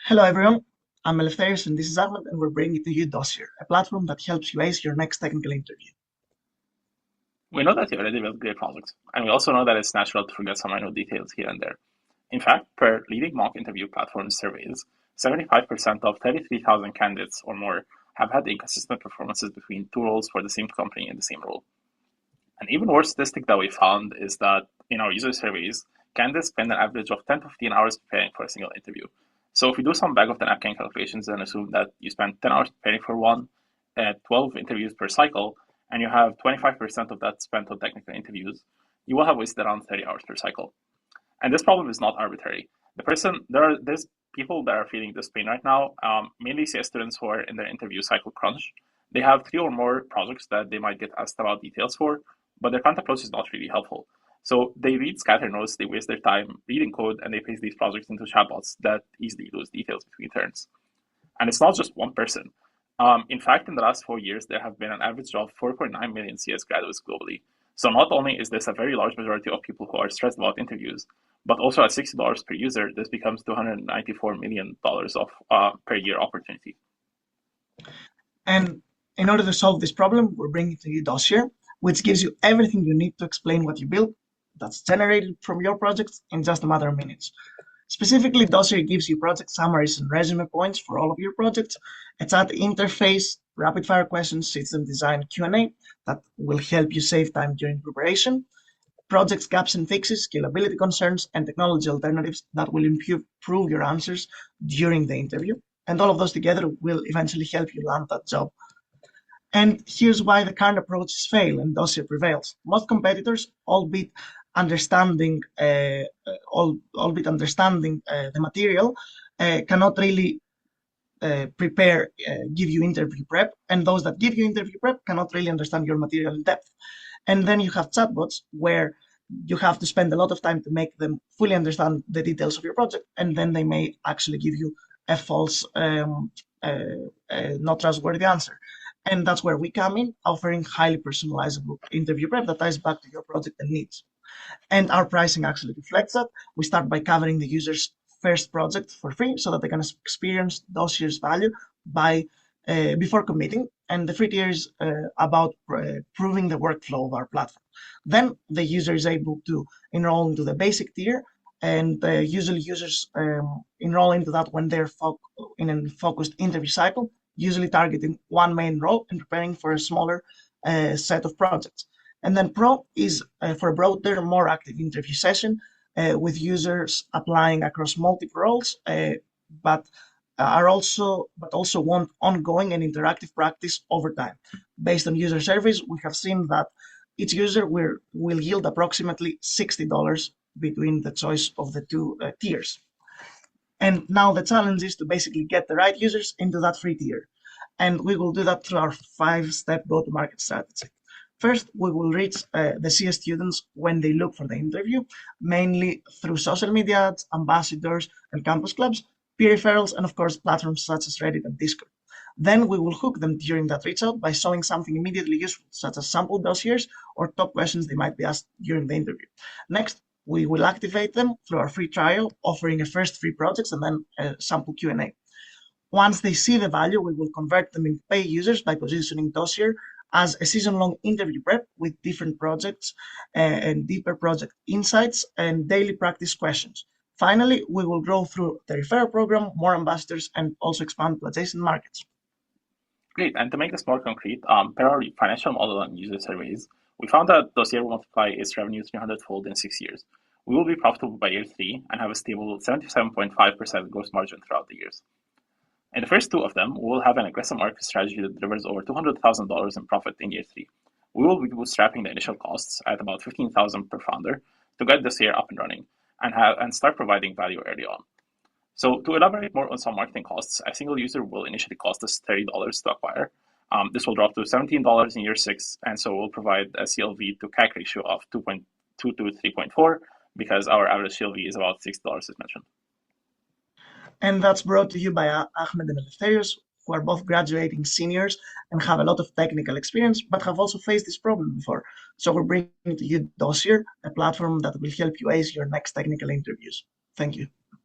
Hello everyone, I'm Eleftherios and this is Ahmed and we're bringing to you Dossier, a platform that helps you ace your next technical interview. We know that you already built great products, and we also know that it's natural to forget some minor details here and there. In fact, per leading mock interview platform surveys, 75% of 33,000 candidates or more have had inconsistent performances between two roles for the same company in the same role. An even worse statistic that we found is that in our user surveys, candidates spend an average of 10 to 15 hours preparing for a single interview. So if we do some back of the napkin calculations and assume that you spend 10 hours preparing for one, 12 interviews per cycle, and you have 25% of that spent on technical interviews, you will have wasted around 30 hours per cycle. And this problem is not arbitrary. There's people that are feeling this pain right now, mainly CS students who are in their interview cycle crunch. They have three or more projects that they might get asked about details for, but their current approach is not really helpful. So they read scatter notes, they waste their time reading code, and they paste these projects into chatbots that easily lose details between turns. And it's not just one person. In fact, in the last 4 years, there have been an average of 4.9 million CS graduates globally. So not only is this a very large majority of people who are stressed about interviews, but also at $60 per user, this becomes $294 million of per year opportunity. And in order to solve this problem, we're bringing to you Dossier, which gives you everything you need to explain what you built that's generated from your projects in just a matter of minutes. Specifically, Dossier gives you project summaries and resume points for all of your projects, a chat interface, rapid-fire questions, system design Q&A that will help you save time during preparation, projects gaps and fixes, scalability concerns, and technology alternatives that will improve your answers during the interview. And all of those together will eventually help you land that job. And here's why the current approaches fail and Dossier prevails. Most competitors, albeit understanding the material, cannot really give you interview prep, and those that give you interview prep cannot really understand your material in depth. And then you have chatbots where you have to spend a lot of time to make them fully understand the details of your project, and then they may actually give you a false, not trustworthy answer. And that's where we come in, offering highly personalizable interview prep that ties back to your project and needs. And our pricing actually reflects that. We start by covering the user's first project for free so that they can experience Dossier's value before committing. And the free tier is about proving the workflow of our platform. Then the user is able to enroll into the basic tier, and usually users enroll into that when they're in a focused interview cycle, usually targeting one main role and preparing for a smaller set of projects. And then Pro is for a broader, more active interview session with users applying across multiple roles, but also want ongoing and interactive practice over time. Based on user surveys, we have seen that each user will yield approximately $60 between the choice of the two tiers. And now the challenge is to basically get the right users into that free tier. And we will do that through our 5-step go-to-market strategy. First, we will reach the CS students when they look for the interview, mainly through social media ads, ambassadors, and campus clubs, peer referrals, and of course, platforms such as Reddit and Discord. Then we will hook them during that reach out by showing something immediately useful, such as sample dossiers or top questions they might be asked during the interview. Next, we will activate them through our free trial, offering a first free projects and then a sample Q&A. Once they see the value, we will convert them into pay users by positioning Dossier as a season-long interview prep with different projects and deeper project insights and daily practice questions. Finally, we will grow through the referral program, more ambassadors, and also expand to adjacent markets. Great, and to make this more concrete, per our financial model and user surveys, we found that Dossier will multiply its revenue 300-fold in 6 years. We will be profitable by year 3 and have a stable 77.5% gross margin throughout the years. In the first 2 of them, we will have an aggressive market strategy that delivers over $200,000 in profit in year 3. We will be bootstrapping the initial costs at about $15,000 per founder to get this year up and running and start providing value early on. So to elaborate more on some marketing costs, a single user will initially cost us $30 to acquire. This will drop to $17 in year 6, and so we'll provide a CLV to CAC ratio of 2.2 to 3.4 because our average CLV is about $6 as mentioned. And that's brought to you by Ahmed and Eleftherios, who are both graduating seniors and have a lot of technical experience, but have also faced this problem before. So we're bringing to you Dossier, a platform that will help you ace your next technical interviews. Thank you.